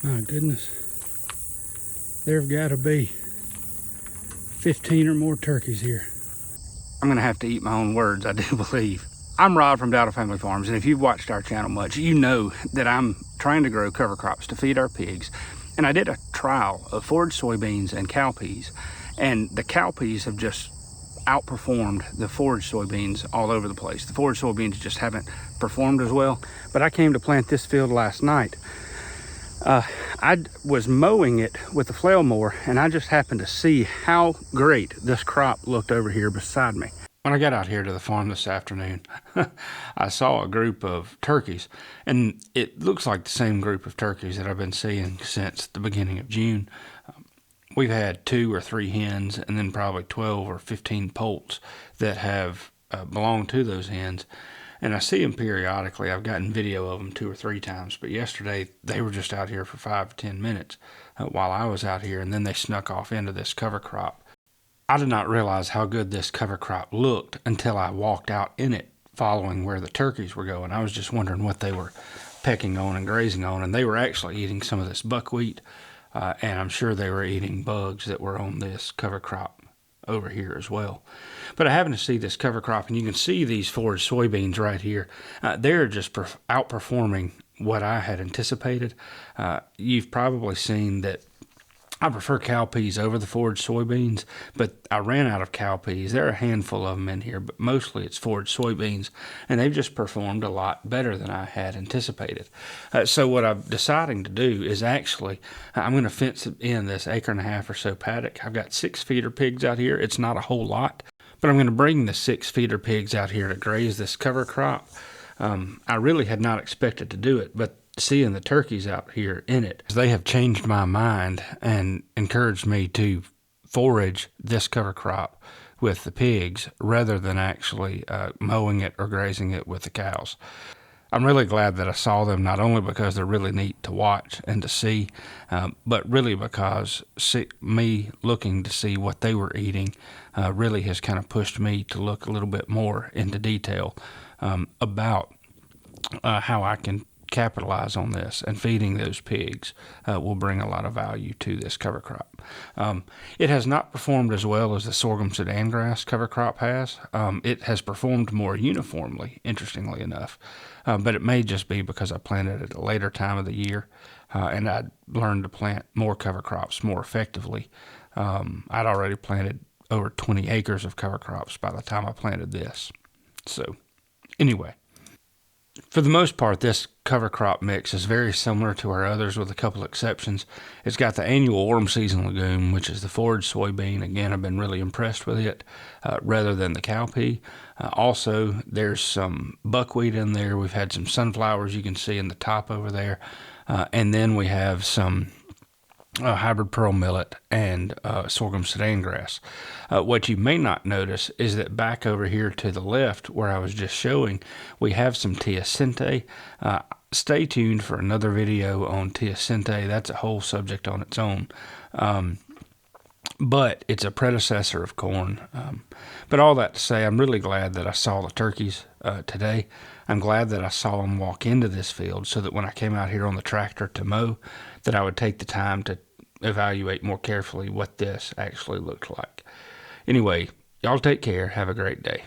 My goodness. There've got to be 15 or more turkeys here. I'm gonna have to eat my own words, I do believe. I'm Rod from Dowdle Family Farms, and if you've watched our channel much, you know that I'm trying to grow cover crops to feed our pigs. And I did a trial of forage soybeans and cowpeas, and the cowpeas have just outperformed the forage soybeans all over the place. The forage soybeans just haven't performed as well. But I came to plant this field last night. I was mowing it with the flail mower, and I just happened to see how great this crop looked over here beside me. When I got out here to the farm this afternoon, I saw a group of turkeys, and it looks like the same group of turkeys that I've been seeing since the beginning of June. We've had 2 or 3 hens, and then probably 12 or 15 poults that have belonged to those hens. And I see them periodically. I've gotten video of them 2 or 3 times, but yesterday they were just out here for 5 to 10 minutes while I was out here, and then they snuck off into this cover crop. I did not realize how good this cover crop looked until I walked out in it following where the turkeys were going. I was just wondering what they were pecking on and grazing on, and they were actually eating some of this buckwheat, and I'm sure they were eating bugs that were on this cover crop over here as well. But I happened to see this cover crop, and you can see these forage soybeans right here. They're just outperforming what I had anticipated. You've probably seen that I prefer cowpeas over the forage soybeans, but I ran out of cowpeas. There are a handful of them in here, but mostly it's forage soybeans, and they've just performed a lot better than I had anticipated. So what I'm deciding to do is actually, I'm going to fence in this 1.5 acre or so paddock. I've got 6 feeder pigs out here. It's not a whole lot, but I'm going to bring the 6 feeder pigs out here to graze this cover crop. I really had not expected to do it, but seeing the turkeys out here in it, they have changed my mind and encouraged me to forage this cover crop with the pigs rather than actually mowing it or grazing it with the cows. I'm really glad that I saw them, not only because they're really neat to watch and to see, but really because me looking to see what they were eating really has kind of pushed me to look a little bit more into detail about how I can capitalize on this, and feeding those pigs will bring a lot of value to this cover crop. It has not performed as well as the sorghum Sudan grass cover crop has. It has performed more uniformly, interestingly enough, but it may just be because I planted it at a later time of the year, and I'd learned to plant more cover crops more effectively. I'd already planted over 20 acres of cover crops by the time I planted this. So anyway, for the most part, this cover crop mix is very similar to our others with a couple exceptions. It's got the annual warm season legume, which is the forage soybean. Again, I've been really impressed with it rather than the cowpea. Also, there's some buckwheat in there. We've had some sunflowers you can see in the top over there. And then we have some hybrid pearl millet and sorghum Sudan grass. What you may not notice is that back over here to the left, where I was just showing, we have some teosinte. Stay tuned for another video on teosinte. That's a whole subject on its own. But it's a predecessor of corn. But all that to say, I'm really glad that I saw the turkeys today. I'm glad that I saw them walk into this field so that when I came out here on the tractor to mow, that I would take the time to evaluate more carefully what this actually looked like. Anyway, y'all take care. Have a great day.